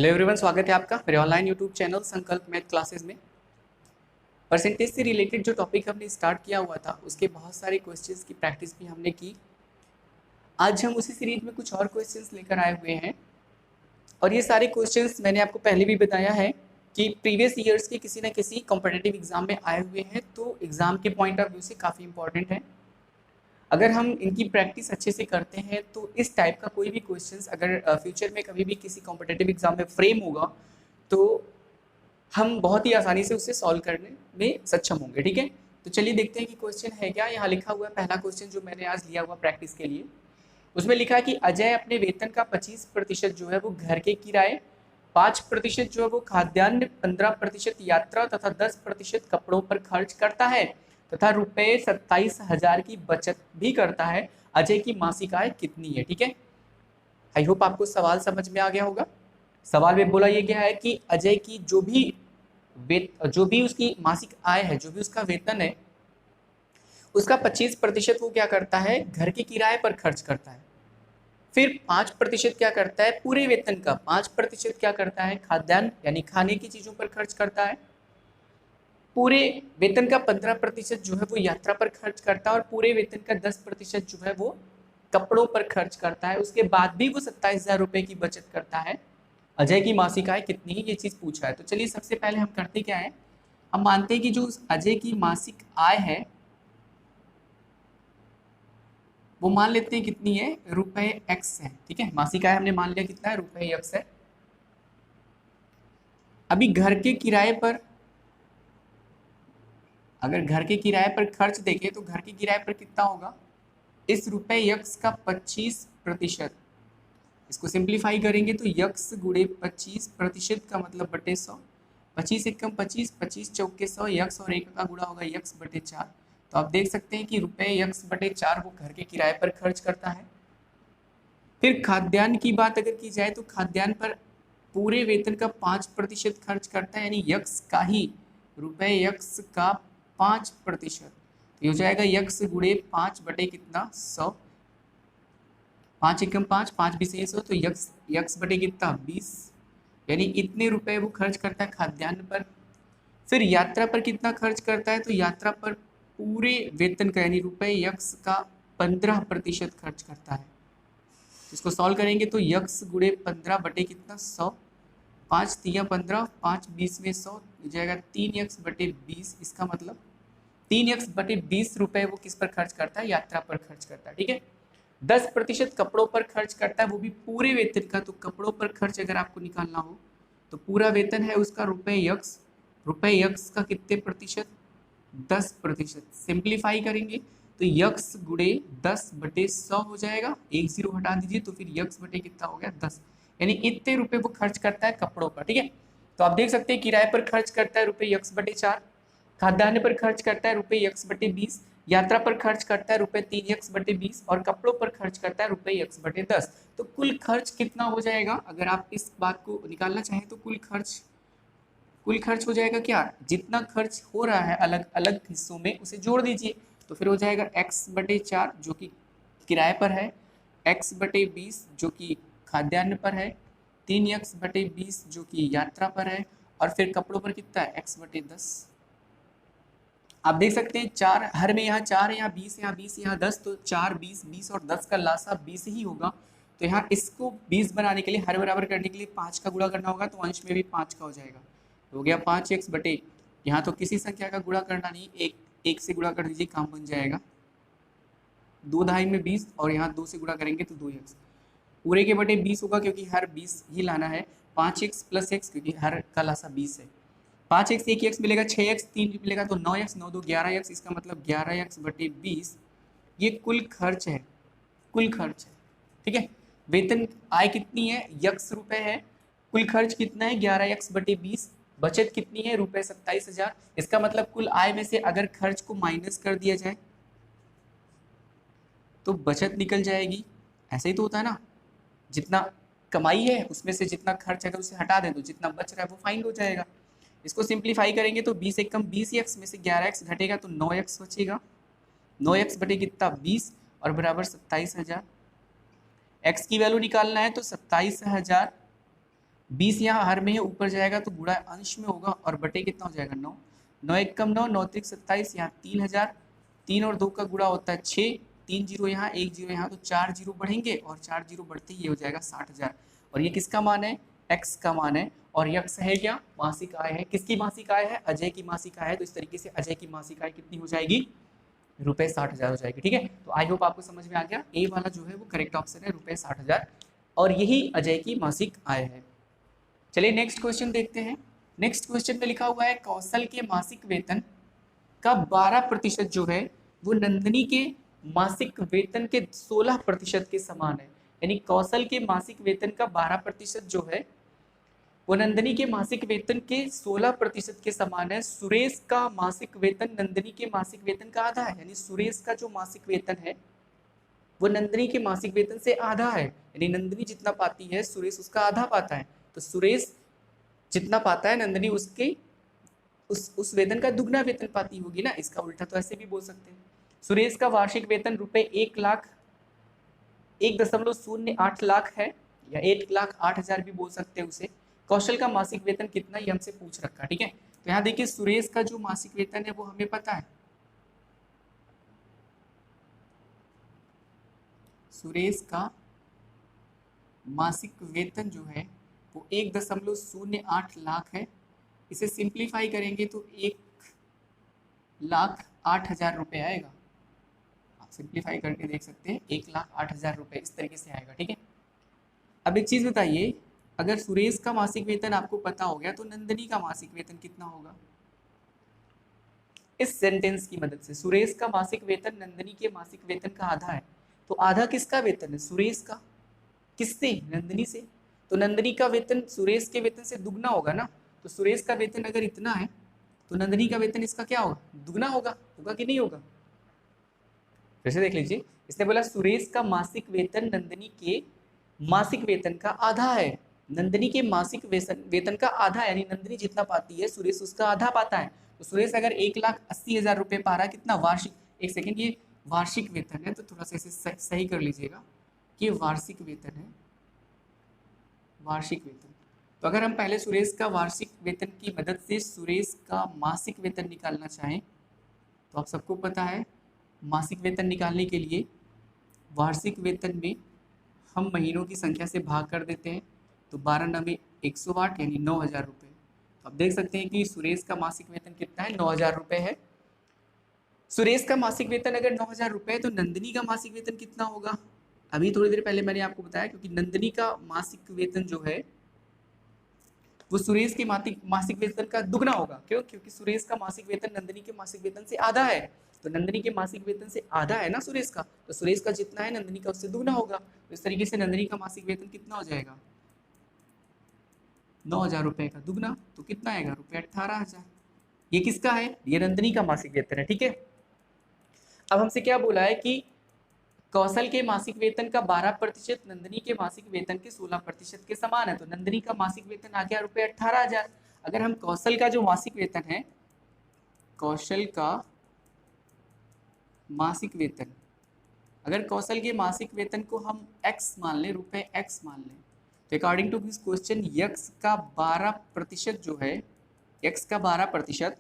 Hello everyone, स्वागत है आपका मेरे ऑनलाइन यूट्यूब चैनल संकल्प मैथ क्लासेस में। परसेंटेज से रिलेटेड जो टॉपिक हमने स्टार्ट किया हुआ था उसके बहुत सारे क्वेश्चंस की प्रैक्टिस भी हमने की। आज हम उसी सीरीज में कुछ और क्वेश्चंस लेकर आए हुए हैं और ये सारे क्वेश्चंस मैंने आपको पहले भी बताया है कि प्रीवियस ईयर्स के किसी न किसी कॉम्पिटिटिव एग्जाम में आए हुए हैं, तो एग्जाम के पॉइंट ऑफ व्यू से काफ़ी इंपॉर्टेंट है। अगर हम इनकी प्रैक्टिस अच्छे से करते हैं तो इस टाइप का कोई भी क्वेश्चंस अगर फ्यूचर में कभी भी किसी कॉम्पिटिटिव एग्जाम में फ्रेम होगा तो हम बहुत ही आसानी से उससे सॉल्व करने में सक्षम होंगे। ठीक है, तो चलिए देखते हैं कि क्वेश्चन है क्या। यहाँ लिखा हुआ है पहला क्वेश्चन जो मैंने आज लिया हुआ प्रैक्टिस के लिए, उसमें लिखा है कि अजय अपने वेतन का 25% जो है वो घर के किराए, 5% जो है वो खाद्यान्न, 15% यात्रा तथा 10% कपड़ों पर खर्च करता है तथा रुपये 27,000 की बचत भी करता है। अजय की मासिक आय कितनी है? ठीक है, आई होप आपको सवाल समझ में आ गया होगा। सवाल में बोला ये गया है कि अजय की जो भी उसकी मासिक आय है, जो भी उसका वेतन है, उसका 25% वो क्या करता है, घर के किराए पर खर्च करता है। फिर 5% क्या करता है, पूरे वेतन का 5% क्या करता है, खाद्यान्न यानी खाने की चीजों पर खर्च करता है। पूरे वेतन का 15% जो है वो यात्रा पर खर्च करता है और पूरे वेतन का 10% जो है वो कपड़ों पर खर्च करता है। उसके बाद भी वो 27,000 रुपए की बचत करता है। अजय की मासिक आय कितनी है, ये चीज पूछा है। तो चलिए सबसे पहले हम करते क्या है, हम मानते हैं कि जो अजय की मासिक आय है वो मान लेते हैं कितनी है, रुपए एक्स है। ठीक है, मासिक आय हमने मान लिया कितना है, रुपए एक्स है। अभी घर के किराए पर, अगर घर के किराए पर खर्च देखें तो घर के किराए पर कितना होगा, इस रुपए यक्स का 25%। इसको सिंप्लीफाई करेंगे तो यक्स गुणे 25% का मतलब बटे 100। 25 एकम 25, 25 चौके 100, यक्स और एक का गुणा होगा यक्स बटे 4। तो आप देख सकते हैं कि रुपए यक्स बटे 4 वो घर के किराए पर खर्च करता है। फिर खाद्यान्न की बात अगर की जाए तो खाद्यान्न पर पूरे वेतन का 5% खर्च करता है, यानी यक्स का ही, रुपए यक्स का 5%। तो हो जाएगा यक्स गुणे 5 बटे कितना, 100। 5 एकम 5, 5 बीस 100, तो यक्स यक्स बटे कितना, 20, यानी इतने रुपए वो खर्च करता है खाद्यान्न पर। फिर यात्रा पर कितना खर्च करता है, तो यात्रा पर पूरे वेतन का यानी रुपए यक्स का 15% खर्च करता है। इसको सॉल्व करेंगे तो यक्स गुणे 15 बटे कितना, 100। 5 तिया 15, 5 बीस में 100, हो जाएगा 3x बटे 20। इसका मतलब 3x बटे 20 रुपए वो किस पर खर्च करता है, यात्रा पर खर्च करता है। ठीक है, 10% कपड़ों पर खर्च करता है, वो भी पूरे वेतन का। तो कपड़ों पर खर्च अगर आपको निकालना हो तो पूरा वेतन है उसका रुपए यक्स का कितने प्रतिशत, 10%। सिंप्लीफाई करेंगे तो यक्स गुणे 10/100 हो जाएगा, एक जीरो हटा दीजिए तो फिर यक्स बटे कितना हो गया, 10। यानी इतने रुपए वो खर्च करता है कपड़ों पर। ठीक है, तो आप देख सकते हैं किराए पर खर्च करता है रुपए यक्स बटे 4, खाद्यान्न पर खर्च करता है रुपए यक्स बटे 20, यात्रा पर खर्च करता है रुपए 3x बटे 20 और कपड़ों पर खर्च करता है रुपए यक्स बटे 10। तो कुल खर्च कितना हो जाएगा, अगर आप इस बात को निकालना चाहें तो कुल खर्च हो जाएगा क्या, जितना खर्च हो रहा है अलग अलग हिस्सों में उसे जोड़ दीजिए। तो फिर हो जाएगा x बटे 4 जो कि किराए पर है, x बटे 20 जो कि खाद्यान्न पर है, 3x बटे 20 जो कि यात्रा पर है, और फिर कपड़ों पर कितना है, x बटे 10। आप देख सकते हैं चार हर में, यहाँ 4 यहाँ 20, यहाँ 20, यहाँ 10, तो 4 20 20 और 10 का लासा 20 ही होगा। तो यहाँ इसको 20 बनाने के लिए, हर बराबर करने के लिए 5 का गुणा करना होगा, तो अंश में भी 5 का हो जाएगा। तो हो गया 5x बटे, यहाँ तो किसी संख्या का गुणा करना नहीं, एक से गुणा कर दीजिए, काम बन जाएगा। 2 ढाई में 20 और यहाँ 2 से गुणा करेंगे तो 2x, पूरे के बटे 20 होगा क्योंकि हर 20 ही लाना है। 5x प्लस x क्योंकि हर का लासा 20 है। 5x 1x मिलेगा, 6x 3 मिलेगा, तो 9x 9 2 11x, इसका मतलब 11x बटे 20 ये कुल खर्च है, कुल खर्च है। ठीक है, वेतन आय कितनी है, यक्स रुपए है, कुल खर्च कितना है 11x बटे 20, बचत कितनी है रुपए 27,000। इसका मतलब कुल आय में से अगर खर्च को माइनस कर दिया जाए तो बचत निकल जाएगी। ऐसे ही तो होता है ना, जितना कमाई है उसमें से जितना खर्च अगर उसे हटा दें तो जितना बच रहा है वो फाइंड हो जाएगा। इसको सिंप्लीफाई करेंगे तो 20 एकम 20x में से 11x घटेगा तो 9x बचेगा, 9x बटे कितना 20 और बराबर 27,000। x की वैल्यू निकालना है तो 27,000 20 यहाँ हर में है, ऊपर जाएगा तो गुणा अंश में होगा और बटे कितना हो जाएगा 9, 9 एक कम 9, 9 त्रिक 27, यहाँ 3000, 3 और 2 का गुणा होता है 6, 3 जीरो यहाँ 1 जीरो यहाँ, तो 4 जीरो बढ़ेंगे और 4 जीरो बढ़ते ही ये हो जाएगा 60,000। और ये किसका मान है? एक्स का मान है। और यक्स है क्या? मासिक आय है। किसकी मासिक आय है? अजय की मासिक आय है। तो इस तरीके से अजय की मासिक आय कितनी हो जाएगी? रुपए 60,000 हो जाएगी। ठीक है, तो आई होप आपको समझ में आ गया। ए वाला जो है वो करेक्ट ऑप्शन है, रुपए 60,000, और यही अजय की मासिक आय है। चलिए नेक्स्ट क्वेश्चन देखते हैं। नेक्स्ट क्वेश्चन में लिखा हुआ है कौशल के मासिक वेतन का 12% जो है वो नंदिनी के मासिक वेतन के 16% के समान है। यानी कौशल के मासिक वेतन का 12% जो है वो नंदिनी के मासिक वेतन के 16% के समान है। सुरेश का मासिक वेतन नंदिनी के मासिक वेतन का आधा है। यानी सुरेश का जो मासिक वेतन है वो नंदिनी के मासिक वेतन से आधा है। यानी नंदिनी जितना पाती है सुरेश उसका आधा पाता है। तो सुरेश जितना पाता है नंदिनी उसके उस वेतन का दुगना वेतन पाती होगी ना। इसका उल्टा तो ऐसे भी बोल सकते हैं। सुरेश का वार्षिक वेतन रुपए 1,08 लाख है, या 1,08,000 भी बोल सकते हैं उसे। कौशल का मासिक वेतन कितना, ये हमसे पूछ रखा। ठीक है, तो यहाँ देखिए सुरेश का जो मासिक वेतन है वो हमें पता है। सुरेश का मासिक वेतन जो है वो 1,08 लाख है। इसे सिंप्लीफाई करेंगे तो 1,08,000 रुपये आएगा। आप सिंप्लीफाई करके देख सकते हैं, 1,08,000 रुपये इस तरीके से आएगा। ठीक है, अब एक चीज़ बताइए, अगर सुरेश का मासिक वेतन आपको पता हो गया तो नंदिनी का मासिक वेतन कितना होगा? इस सेंटेंस की मदद से सुरेश का मासिक वेतन नंदिनी के मासिक वेतन का आधा है। तो आधा किसका वेतन है? सुरेश का। किससे? नंदिनी से। तो नंदिनी का वेतन सुरेश के वेतन से दुगना होगा ना। तो सुरेश का वेतन अगर इतना है तो नंदिनी का वेतन इसका क्या होगा? दुगना होगा। होगा कि नहीं होगा? फिर से देख लीजिए, इसने बोला सुरेश का मासिक वेतन नंदिनी के मासिक वेतन का आधा है। नंदिनी के मासिक वेतन का आधा, यानी नंदिनी जितना पाती है सुरेश उसका आधा पाता है। तो सुरेश अगर 1,80,000 रुपये पा रहा है, कितना वार्षिक, एक सेकेंड, ये वार्षिक वेतन है तो थोड़ा सा इसे सही कर लीजिएगा कि वार्षिक वेतन है, वार्षिक वेतन। तो अगर हम पहले सुरेश का वार्षिक वेतन की मदद से सुरेश का मासिक वेतन निकालना चाहें तो आप सबको पता है मासिक वेतन निकालने के लिए वार्षिक वेतन में हम महीनों की संख्या से भाग कर देते हैं। तो 12 नवे 108 यानी 9,000 रुपये। तो आप देख सकते हैं कि सुरेश का मासिक वेतन कितना है? 9,000 रुपये है। सुरेश का मासिक वेतन अगर 9,000 रुपये है तो नंदिनी का मासिक वेतन कितना होगा? अभी थोड़ी देर पहले मैंने आपको बताया, क्योंकि नंदिनी का मासिक वेतन जो है वो सुरेश के मासिक वेतन का दुगना होगा। क्यों? क्योंकि सुरेश का मासिक वेतन नंदिनी के मासिक वेतन से आधा है। तो नंदिनी के मासिक वेतन से आधा है ना सुरेश का, तो सुरेश का जितना है नंदिनी का उससे दुगना होगा। तो इस तरीके से नंदिनी का मासिक वेतन कितना हो जाएगा? 9,000 रुपये का दुगना, तो कितना आएगा? रुपये 18,000। ये किसका है? ये नंदिनी का मासिक वेतन है। ठीक है, अब हमसे क्या बोला है कि कौशल के मासिक वेतन का 12% नंदिनी के मासिक वेतन के 16% के समान है। तो नंदिनी का मासिक वेतन आ गया रुपये 18,000। अगर हम कौशल का जो मासिक वेतन है, कौशल का मासिक वेतन, अगर कौशल के मासिक वेतन को हम x मान लें, रुपये x मान लें, तो according to this question x का 12% जो है, x का 12%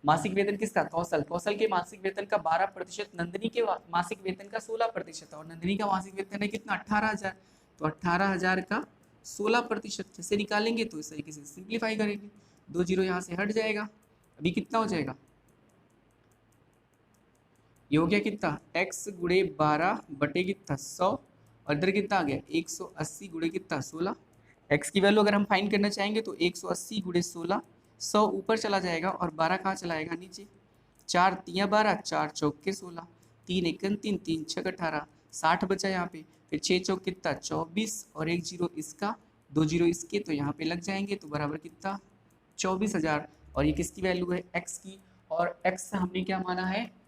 मासिक वेतन किसका? कौशल। कौशल के मासिक वेतन का 12% नंदिनी के मासिक वेतन का 16% है। और नंदिनी का मासिक वेतन है कितना? 18,000। तो 18,000 का 16% जैसे निकालेंगे तो इस तरीके से सिंप्लीफाई करेंगे, 2 जीरो यहाँ से हट जाएगा। अभी कितना हो जाएगा? ये हो गया कितना? x गुणे 12 बटे कितना? 100। और इधर कितना आ गया? 180 गुणे कितना? 16। x की वैल्यू अगर हम फाइंड करना चाहेंगे तो 180 गुणे 16, 100 ऊपर चला जाएगा और 12 कहाँ चला जाएगा? नीचे। 4 तिया 12, 4 चौके 16, 3 एकन 3, 3 छक 18, 60 बचा यहाँ पे। फिर 6 चौक कितना? 24, और 1 जीरो इसका, 2 जीरो इसके, तो यहाँ पे लग जाएंगे। तो बराबर कितना? 24,000। और ये किसकी वैल्यू है? x की। और x हमने क्या माना है?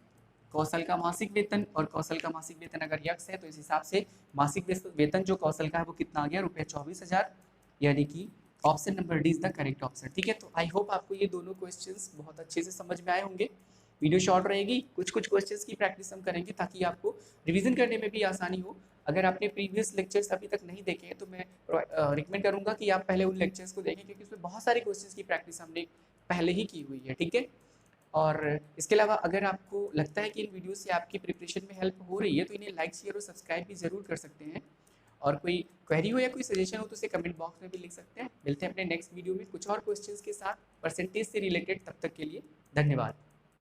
कौशल का मासिक वेतन। और कौशल का मासिक वेतन अगर यक्स है तो इस हिसाब से मासिक वेतन जो कौशल का है वो कितना आ गया? रुपये 24,000। यानी कि option number D is the correct option. ठीक है, तो आई होप आपको ये दोनों क्वेश्चंस बहुत अच्छे से समझ में आए होंगे। वीडियो शॉर्ट रहेगी, कुछ क्वेश्चंस की प्रैक्टिस हम करेंगे ताकि आपको रिवीजन करने में भी आसानी हो। अगर आपने प्रीवियस लेक्चर्स अभी तक नहीं देखे हैं तो मैं रिकमेंड करूंगा कि आप पहले उन लेक्चर्स को देखें, क्योंकि उसमें बहुत सारे क्वेश्चंस की प्रैक्टिस हमने पहले ही की हुई है, ठीक है। और इसके अलावा अगर आपको लगता है कि इन वीडियो से आपकी प्रिपरेशन में हेल्प हो रही है तो इन्हें लाइक शेयर और सब्सक्राइब भी ज़रूर कर सकते हैं। और कोई क्वेरी हो या कोई सजेशन हो तो उसे कमेंट बॉक्स में भी लिख सकते हैं। मिलते हैं अपने नेक्स्ट वीडियो में कुछ और क्वेश्चंस के साथ परसेंटेज से रिलेटेड। तब तक के लिए धन्यवाद।